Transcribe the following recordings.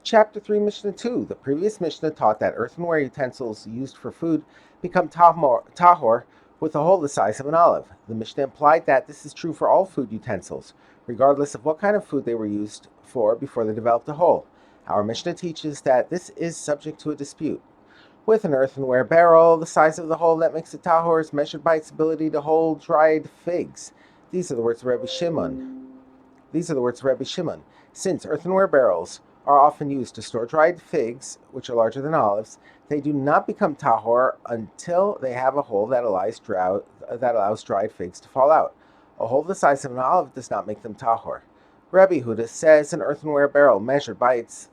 Chapter 3, Mishnah 2. The previous Mishnah taught that earthenware utensils used for food become tahor with a hole the size of an olive. The Mishnah implied that this is true for all food utensils, regardless of what kind of food they were used for before they developed a hole. Our Mishnah teaches that this is subject to a dispute. With an earthenware barrel, the size of the hole that makes it tahor is measured by its ability to hold dried figs. These are the words of Rabbi Shimon. Since earthenware barrels are often used to store dried figs, which are larger than olives, they do not become tahor until they have a hole that allows dried figs to fall out. A hole the size of an olive does not make them tahor. Rabbi Huda says an earthenware barrel measured by its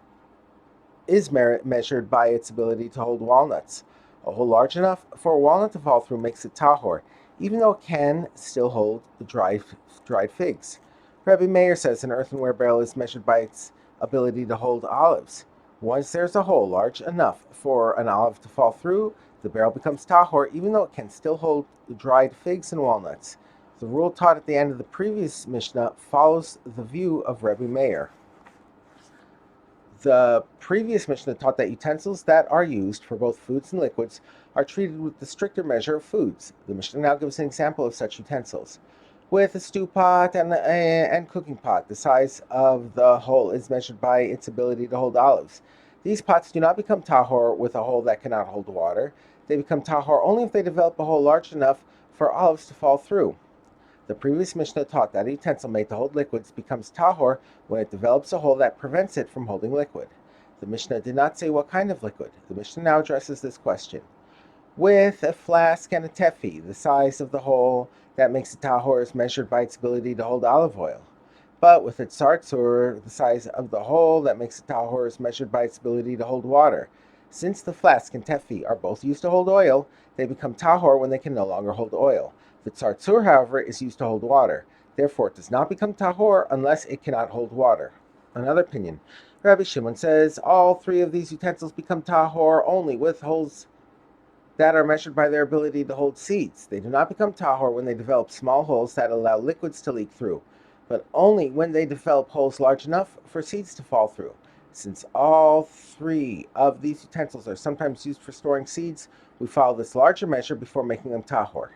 ability to hold walnuts. A hole large enough for a walnut to fall through makes it tahor, even though it can still hold the dried figs. Rabbi Meir says an earthenware barrel is measured by its ability to hold olives. Once there's a hole large enough for an olive to fall through, the barrel becomes tahor, even though it can still hold the dried figs and walnuts. The rule taught at the end of the previous Mishnah follows the view of Rabbi Meir. The previous Mishnah taught that utensils that are used for both foods and liquids are treated with the stricter measure of foods. The Mishnah now gives an example of such utensils. With a stew pot and cooking pot, the size of the hole is measured by its ability to hold olives. These pots do not become tahor with a hole that cannot hold water. They become tahor only if they develop a hole large enough for olives to fall through. The previous Mishnah taught that a utensil made to hold liquids becomes tahor when it develops a hole that prevents it from holding liquid. The Mishnah did not say what kind of liquid. The Mishnah now addresses this question. With a flask and a tefi, the size of the hole that makes it tahor is measured by its ability to hold olive oil. But with a tzartzur, the size of the hole that makes it tahor is measured by its ability to hold water. Since the flask and tefi are both used to hold oil, they become tahor when they can no longer hold oil. The tzartzur, however, is used to hold water. Therefore, it does not become tahor unless it cannot hold water. Another opinion. Rabbi Shimon says all three of these utensils become tahor only with holes that are measured by their ability to hold seeds. They do not become tahor when they develop small holes that allow liquids to leak through, but only when they develop holes large enough for seeds to fall through. Since all three of these utensils are sometimes used for storing seeds, we follow this larger measure before making them tahor.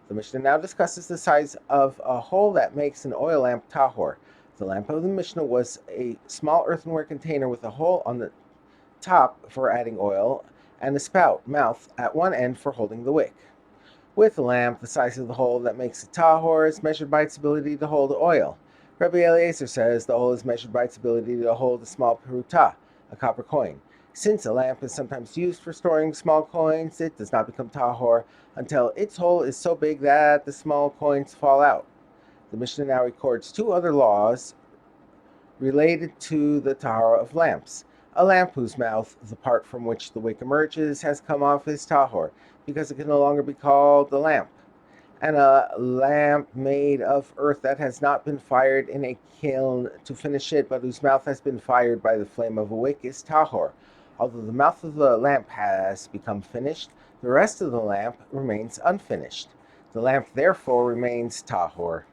The Mishnah now discusses the size of a hole that makes an oil lamp tahor. The lamp of the Mishnah was a small earthenware container with a hole on the top for adding oil and a spout, mouth, at one end for holding the wick. With the lamp, the size of the hole that makes it tahor is measured by its ability to hold oil. Rabbi Eliezer says the hole is measured by its ability to hold a small peruta, a copper coin. Since a lamp is sometimes used for storing small coins, it does not become tahor until its hole is so big that the small coins fall out. The Mishnah now records two other laws related to the tahor of lamps. A lamp whose mouth, the part from which the wick emerges, has come off is tahor, because it can no longer be called a lamp. And a lamp made of earth that has not been fired in a kiln to finish it, but whose mouth has been fired by the flame of a wick, is tahor. Although the mouth of the lamp has become finished, the rest of the lamp remains unfinished. The lamp therefore remains tahor.